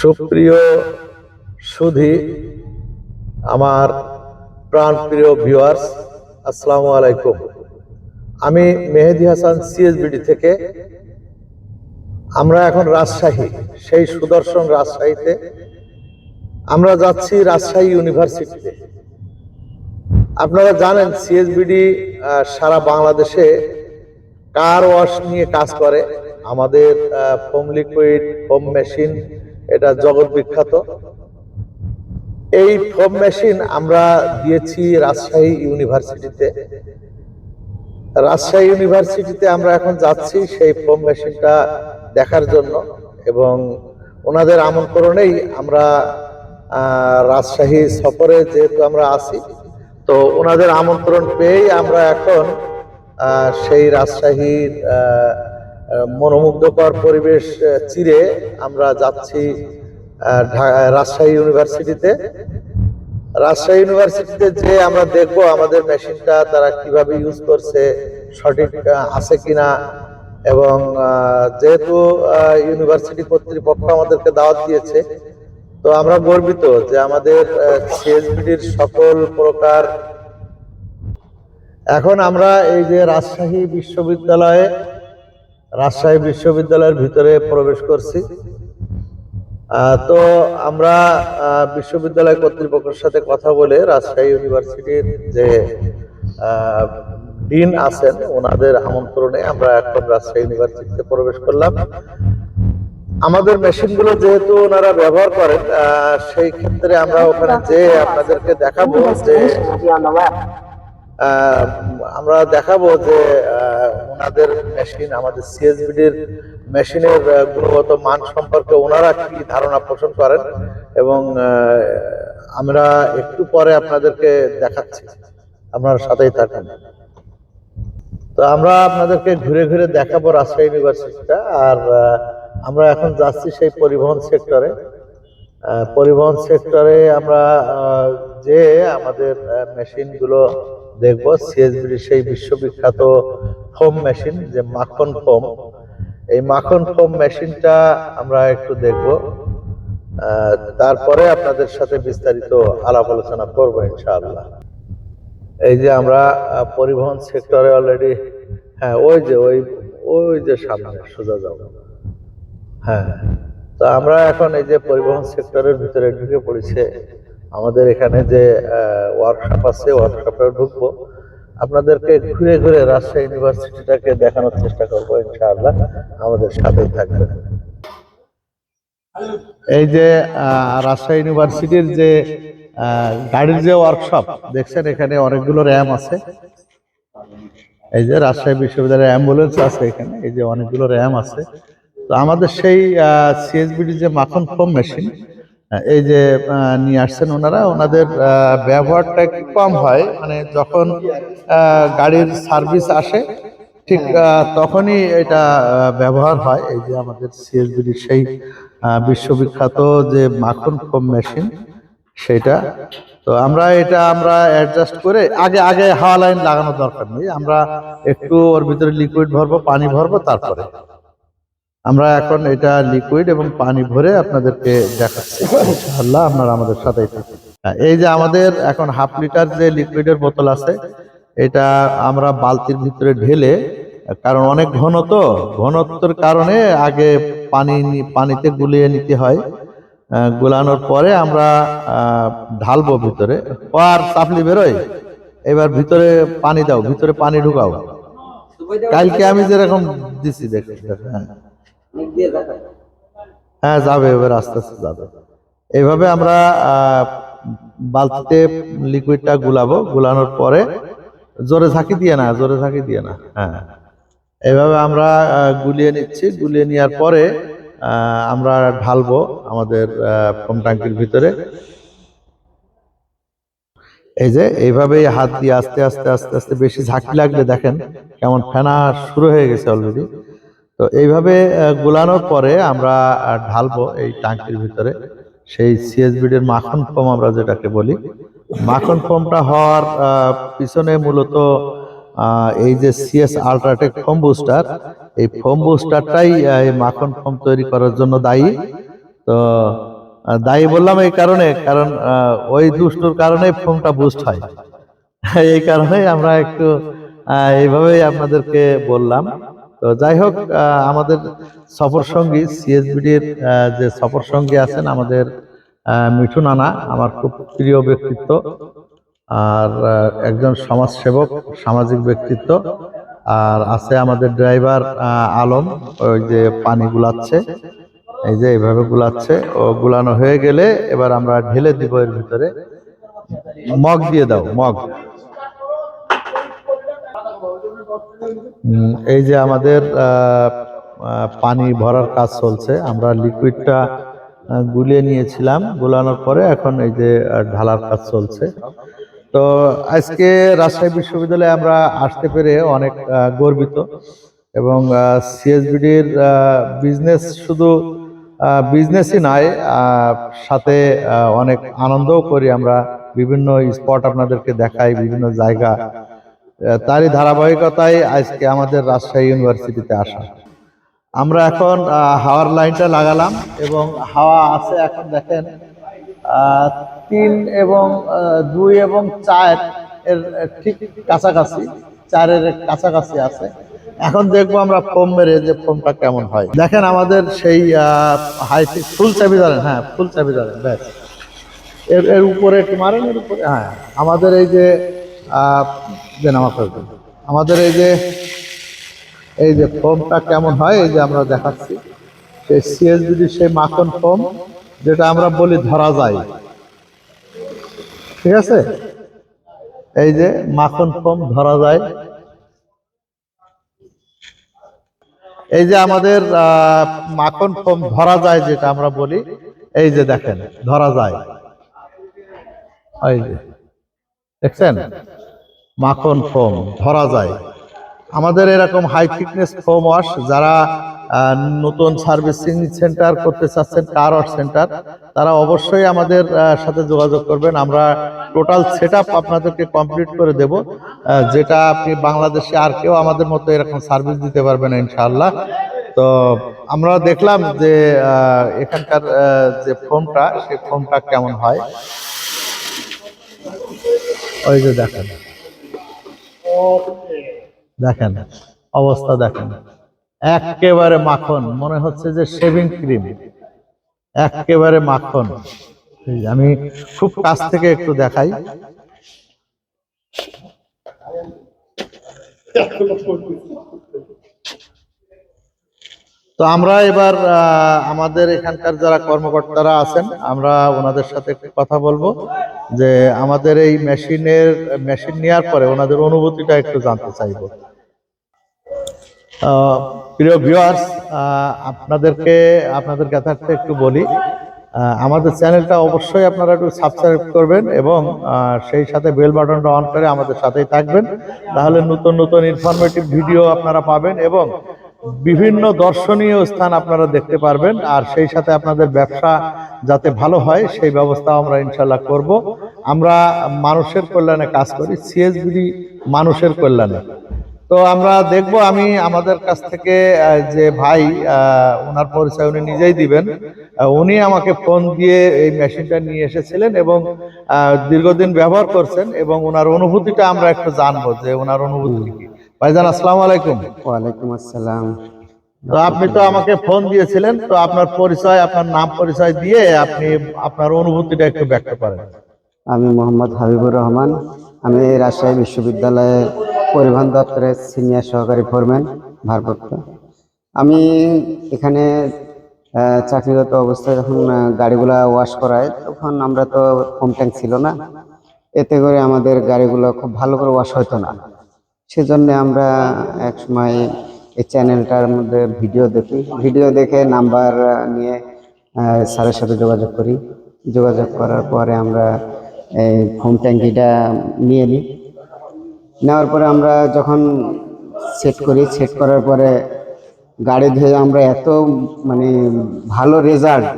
সুপ্রিয় সুধী, আমার প্রাণপ্রিয় ভিউয়ার্স, আসসালামু আলাইকুম। আমি মেহেদী হাসান, সিএসবিডি থেকে। আমরা এখন রাজশাহী, সেই সুদর্শন রাজশাহীতে আমরা যাচ্ছি, রাজশাহী ইউনিভার্সিটিতে। আপনারা জানেন সিএসবিডি সারা বাংলাদেশে কার ওয়াশ নিয়ে কাজ করে। আমাদের ফোম লিকুইড, ফোম মেশিন, এটা জগৎ বিখ্যাত। এই ফোম মেশিন আমরা দিয়েছি রাজশাহী ইউনিভার্সিটিতে। রাজশাহী ইউনিভার্সিটিতে আমরা এখন যাচ্ছি সেই ফোম মেশিনটা দেখার জন্য, এবং ওনাদের আমন্ত্রণেই আমরা রাজশাহী সফরে যেহেতু আমরা আছি, তো ওনাদের আমন্ত্রণ পেয়েই আমরা এখন সেই রাজশাহীর মনোমুগ্ধকর পরিবেশ চিরে আমরা যাচ্ছি রাজশাহী ইউনিভার্সিটিতে। রাজশাহী ইউনিভার্সিটিতে যে আমরা দেখবো আমাদের মেশিনটা তারা কিভাবে ইউজ করছে, সঠিক আছে কিনা। এবং যেহেতু ইউনিভার্সিটি কর্তৃপক্ষ আমাদেরকে দাওয়াত দিয়েছে, তো আমরা গর্বিত যে আমাদের সিএসবিডির সকল প্রকার। এখন আমরা এই যে রাজশাহী বিশ্ববিদ্যালয়ের ভিতরে প্রবেশ করছি। তো আমরা বিশ্ববিদ্যালয় কর্তৃপক্ষের সাথে কথা বলে রাজশাহী ইউনিভার্সিটির যে ডিন আছেন ওনাদের আমন্ত্রণে আমরা এখন রাজশাহী ইউনিভার্সিটিতে প্রবেশ করলাম। আমাদের মেশিনগুলো যেহেতু ওনারা ব্যবহার করেন, সেই ক্ষেত্রে আমরা ওখানে যে আপনাদেরকে দেখাবো যে ওনাদের মেশিন, আমাদের সিএসবিডির মেশিনের গুণগত মান সম্পর্কে ওনারা কি ধারণা পোষণ করেন, এবং আমরা একটু পরে আপনাদেরকে দেখাচ্ছি, আপনারা সাথেই থাকেন। তো আমরা আপনাদেরকে ঘুরে ঘুরে দেখাবো রাজশাহী ইউনিভার্সিটিটা। আর আমরা এখন যাচ্ছি সেই পরিবহন সেক্টরে আমরা যে আমাদের মেশিনগুলো দেখবো। সিএসবিডি সেই বিশ্ববিখ্যাত ফোম মেশিন, যে মাখন ফোম, এই মাখন ফোম মেশিনটা আমরা একটু দেখব। তারপরে আপনাদের সাথে বিস্তারিত আলাপ আলোচনা করবো ইনশাআল্লাহ। এই যে আমরা পরিবহন সেক্টরে অলরেডি, হ্যাঁ ওই যে সামনে সোজা যাব। হ্যাঁ, তো আমরা এখন এই যে পরিবহন সেক্টরের ভিতরে ঢুকে পড়েছে। আমাদের এখানে যে ওয়ার্কশপ আছে, ওয়ার্কশপে ঢুকবো। আপনাদেরকে ঘুরে ঘুরে রাজশাহী ইউনিভার্সিটিটাকে দেখানোর চেষ্টা করবো ইনশাআল্লাহ, আমাদের সাথেই থাকবেন। এই যে রাজশাহী ইউনিভার্সিটির যে গাড়ির যে ওয়ার্কশপ দেখছেন, এখানে অনেকগুলো র্যাম আছে। এই যে রাজশাহী বিশ্ববিদ্যালয়ের অ্যাম্বুলেন্স আছে এখানে, এই যে অনেকগুলো র্যাম আছে। তো আমাদের সেই সিএসবিডি যে মাখন ফোম মেশিন, এই যে নিয়ে আসছেন ওনারা, ওনাদের ব্যবহারটা একটু কম হয়। মানে যখন গাড়ির সার্ভিস আসে ঠিক তখনই এটা ব্যবহার হয়। এই যে আমাদের সিএসবিডির সেই বিশ্ববিখ্যাত যে মাখন ফোম মেশিন, সেটা। তো আমরা অ্যাডজাস্ট করে আগে হাওয়া লাইন লাগানোর দরকার নেই। আমরা একটু ওর ভিতরে লিকুইড ভরবো, পানি ভরবো, তারপরে আমরা এখন এটা লিকুইড এবং পানি ভরে আপনাদেরকে দেখাচ্ছি ইনশাআল্লাহ। আপনারা আমাদের সাথেই থাকুন। এই যে আমাদের এখন 1/2 লিটার যে লিকুইডের বোতল আছে, এটা আমরা বালতির ভিতরে ঢেলে, কারণ অনেক ঘনত্বের কারণে আগে পানিতে গুলিয়ে নিতে হয়। গুলানোর পরে আমরা ঢালবো ভিতরে। আর চাপলি বেরোয়, এবার ভিতরে পানি দাও, ভিতরে পানি ঢুকাও। কালকে আমি যেরকম দিছি দেখে, হ্যাঁ যাবে, এবার আস্তে আস্তে যাবে। এইভাবে আমরা বালতিতে লিকুইডটা গুলানোর পরে জোরে ঝাঁকি দিয়ে না, হ্যাঁ, এইভাবে আমরা গুলিয়ে নিচ্ছি। গুলিয়ে নেওয়ার পরে আমরা ঢালবো আমাদের ফোম ট্যাঙ্কির ভিতরে। এই যে এইভাবেই হাত দিয়ে আস্তে আস্তে আস্তে আস্তে, বেশি ঝাঁকি লাগলে দেখেন কেমন ফেনা শুরু হয়ে গেছে অলরেডি। তো এইভাবে গুলানোর পরে আমরা ঢালবো এই ট্যাঙ্কির ভিতরে সেই সিএসবিডির মাখন ফোম, আমরা যেটাকে বলি। মাখন ফোমটা হওয়ার পিছনে মূলত এই যে সিএস আল্ট্রাটেক ফোম বুস্টার, এই ফোম বুস্টারটাই এই মাখন ফোম তৈরি করার জন্য দায়ী। তো তো দায়ী বললাম এই কারণে, কারণ ওই দুষ্টুর কারণে ফোনটা বুস্ট হয়। এই কারণেই আমরা একটু এইভাবেই আপনাদেরকে বললাম। তো যাই হোক, আমাদের সফর সঙ্গী সিএসবিডির যে সফর সঙ্গী আছেন আমাদের মিঠু নানা, আমার খুব প্রিয় ব্যক্তিত্ব, আর একজন সমাজসেবক, সামাজিক ব্যক্তিত্ব। আর আছে আমাদের ড্রাইভার আলম, ওই যে পানি গুলাচ্ছে, এই যে এইভাবে গুলাচ্ছে। ও গুলানো হয়ে গেলে এবার আমরা ঢেলে দিব এর ভিতরে। মগ দিয়ে দাও, মগ। এই যে আমাদের পানি ভরার কাজ চলছে। আমরা লিকুইডটা গুলিয়ে নিয়েছিলাম, গুলানোর পরে এখন এই যে ঢালার কাজ চলছে। তো আজকে রাজশাহী বিশ্ববিদ্যালয়ে আমরা আসতে পেরে অনেক গর্বিত, এবং সিএসবিডির বিজনেস শুধু বিজনেসই নয়, সাথে অনেক আনন্দও করি আমরা। বিভিন্ন স্পট আপনাদেরকে দেখাই, বিভিন্ন জায়গা। তারই ধারাবাহিকতায় আজকে আমাদের রাজশাহী ইউনিভার্সিটিতে আসা। আমরা এখন হাওয়ার লাইনটা লাগালাম, এবং হাওয়া আছে এখন দেখেন 3 এবং 2 এবং 4 এর ঠিক কাছাকাছি, 4 এর কাছাকাছি আছে। এখন দেখবো আমরা ফোম মেরে যে ফোমটা কেমন হয়। দেখেন আমাদের সেই হাই ফুল চাবি ধরেন, হ্যাঁ ফুল চাবি ধরেন, ব্যাস এর উপরে একটু মারেন, এর উপরে, হ্যাঁ। আমাদের এই যে আমাদের এই যে ফোমটা কেমন হয়, এই যে আমরা দেখাচ্ছি সেই সিএসবিডি সেই মাখন ফোম, যেটা আমরা বলি ধরা যায়, ঠিক আছে? এই যে মাখন ফোম ধরা যায়। এই যে আমাদের মাখন ফোম ধরা যায়, যেটা আমরা বলি, এই যে দেখেন ধরা যায়, এই যে দেখছেন মাখন ফোম ধরা যায়। আমাদের এরকম হাই থিকনেস ফোম ওয়াশ যারা নতুন সার্ভিসিং সেন্টার করতে চাচ্ছেন, কার ওয়াশ সেন্টার, তারা অবশ্যই আমাদের সাথে যোগাযোগ করবেন। আমরা টোটাল সেটআপ আপনাদেরকে কমপ্লিট করে দেব, যেটা আপনি বাংলাদেশে আর কেউ আমাদের মতো এরকম সার্ভিস দিতে পারবে না ইনশাআল্লাহ। তো আমরা দেখলাম যে এখানকার যে ফোমটা, সেই ফোমটা কেমন হয়। ওই যে দেখেন, দেখেন অবস্থা দেখেন, একেবারে মাখন, মনে হচ্ছে যে শেভিং ক্রিম, একেবারে মাখন। আমি খুব কাছ থেকে একটু দেখাই। তো আমরা এবার আমাদের এখানকার যারা কর্মকর্তারা আছেন, আমরা ওনাদের সাথে একটু কথা বলবো, যে আমাদের এই মেশিন নেওয়ার পরে ওনাদের অনুভূতিটা একটু জানতে চাইবো। প্রিয় ভিউয়ার্স, আপনাদের কাছে একটু বলি, আমাদের চ্যানেলটা অবশ্যই আপনারা একটু সাবস্ক্রাইব করবেন, এবং সেই সাথে বেল বাটনটা অন করে আমাদের সাথেই থাকবেন। তাহলে নতুন নতুন ইনফরমেটিভ ভিডিও আপনারা পাবেন, এবং বিভিন্ন দর্শনীয় স্থান আপনারা দেখতে পারবেন। আর সেই সাথে আপনাদের ব্যবসা যাতে ভালো হয় সেই ব্যবস্থা আমরা ইনশাল্লাহ করব। আমরা মানুষের কল্যাণে কাজ করি, সিএসবিডি মানুষের কল্যাণে। তো আমরা দেখব, আমি আমাদের কাছ থেকে যে ভাই, ওনার পরিচয় উনি নিজেই দিবেন। উনি আমাকে ফোন দিয়ে এই মেশিনটা নিয়ে এসেছিলেন, এবং দীর্ঘদিন ব্যবহার করছেন, এবং ওনার অনুভূতিটা আমরা একটু জানবো, যে ওনার অনুভূতি কি। ভাইজান আসসালামু আলাইকুম। ওয়ালাইকুম আসসালাম। তো আপনি তো আমাকে ফোন দিয়েছিলেন, তো আপনার পরিচয়, আপনার নাম পরিচয় দিয়ে আপনি আপনার অনুভূতিটা একটু ব্যক্ত করেন। আমি মোহাম্মদ হাবিবুর রহমান। আমি রাজশাহী বিশ্ববিদ্যালয়ের পরিবহন দপ্তরের সিনিয়র সহকারী ফোরম্যান, ভারপ্রাপ্ত। আমি এখানে চাকরিরত অবস্থায় যখন গাড়িগুলা ওয়াশ করায়, তখন আমরা তো হোম ট্যাঙ্ক ছিল না, এতে করে আমাদের গাড়িগুলো খুব ভালো করে ওয়াশ হতো না। সেজন্য আমরা এক সময় এই চ্যানেলটার মধ্যে ভিডিও দেখে নাম্বার নিয়ে স্যারের সাথে যোগাযোগ করি। যোগাযোগ করার পরে আমরা এই হোম ট্যাঙ্কিটা নিয়ে নিই। নেওয়ার পরে আমরা যখন সেট করার পরে গাড়ি ধুয়ে আমরা এত মানে ভালো রেজাল্ট,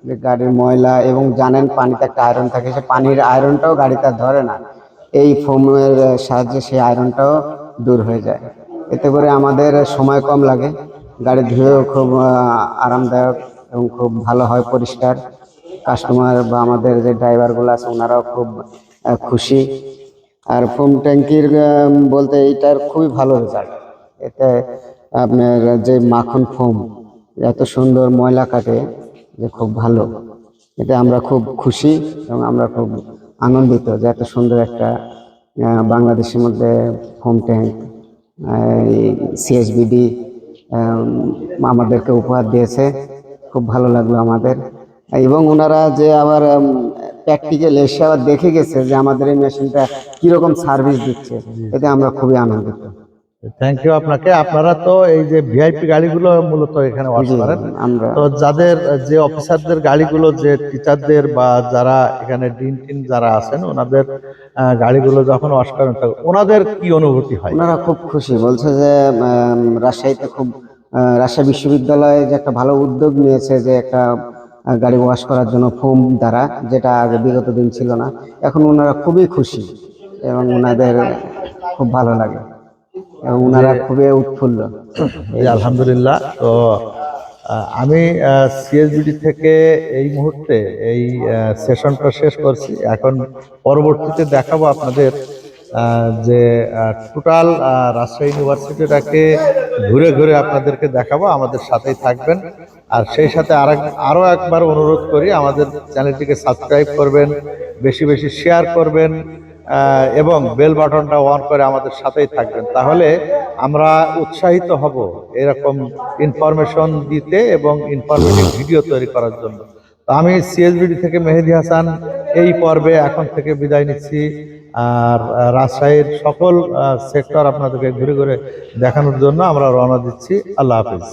যে গাড়ির ময়লা, এবং জানেন পানিতে একটা আয়রন থাকে, সে পানির আয়রনটাও গাড়িতে ধরে না, এই ফোমের সাহায্যে সেই আয়রনটাও দূর হয়ে যায়। এতে করে আমাদের সময় কম লাগে, গাড়ি ধুয়েও খুব আরামদায়ক এবং খুব ভালো হয়, পরিষ্কার। কাস্টমার বা আমাদের যে ড্রাইভারগুলো আছে ওনারাও খুব খুশি। আর ফোম ট্যাঙ্কির বলতে এইটার খুবই ভালো রেজাল্ট। এতে আপনার যে মাখন ফোম এত সুন্দর ময়লা কাটে, যে খুব ভালো। এতে আমরা খুব খুশি এবং আমরা খুব আনন্দিত যে এত সুন্দর একটা বাংলাদেশের মধ্যে ফোম ট্যাঙ্ক সিএসবিডি আমাদেরকে উপহার দিয়েছে। খুব ভালো লাগলো আমাদের। এবং ওনারা যে আবার প্র্যাকটিক্যাল এসে আবার দেখে গেছে যে আমাদের এই মেশিনটা কিরকম সার্ভিস দিচ্ছে, এতে আমরা খুবই আনন্দিত। থ্যাংক ইউ আপনাকে। আপনারা তো এই যে ভিআইপি গাড়িগুলো মূলত এখানে ওয়াশ জি, করেন, আমরা তো যাদের যে অফিসারদের গাড়িগুলো, যে টিচারদের বা যারা এখানে ডিন টিন যারা আছেন ওনাদের গাড়িগুলো যখন ওয়াশ করেন তো ওনাদের কি অনুভূতি হয়? ওনারা খুব খুশি, বলছে যে রাজশাহীতে খুব রাজশাহী বিশ্ববিদ্যালয়ে যে একটা ভালো উদ্যোগ নিয়েছে, যে একটা গাড়ি ওয়াশ করার জন্য ফোম দ্বারা, যেটা আগে বিগত দিন ছিল না। এখন ওনারা খুবই খুশি এবং ওনাদের খুব ভালো লাগে এবং ওনারা খুবই উৎফুল্ল। জি, আলহামদুলিল্লাহ। তো আমি সিএসবিডি থেকে এই মুহূর্তে এই সেশনটা শেষ করছি। এখন পরবর্তীতে দেখাবো আপনাদের যে টোটাল রাজশাহী ইউনিভার্সিটিটাকে ঘুরে ঘুরে আপনাদেরকে দেখাবো। আমাদের সাথেই থাকবেন। আর সেই সাথে আরো একবার অনুরোধ করি, আমাদের চ্যানেলটিকে সাবস্ক্রাইব করবেন, বেশি বেশি শেয়ার করবেন, এবং বেল বাটনটা অন করে আমাদের সাথেই থাকবেন। তাহলে আমরা উৎসাহিত হব এরকম ইনফরমেশন দিতে এবং ইনফরমেটিভ ভিডিও তৈরি করার জন্য। তো আমি সিএসবিডি থেকে মেহেদী হাসান এই পর্বে এখন থেকে বিদায় নিচ্ছি। আর রাজশাহীর সকল সেক্টর আপনাদেরকে ঘুরে ঘুরে দেখানোর জন্য আমরা রওনা দিচ্ছি। আল্লাহ হাফিজ।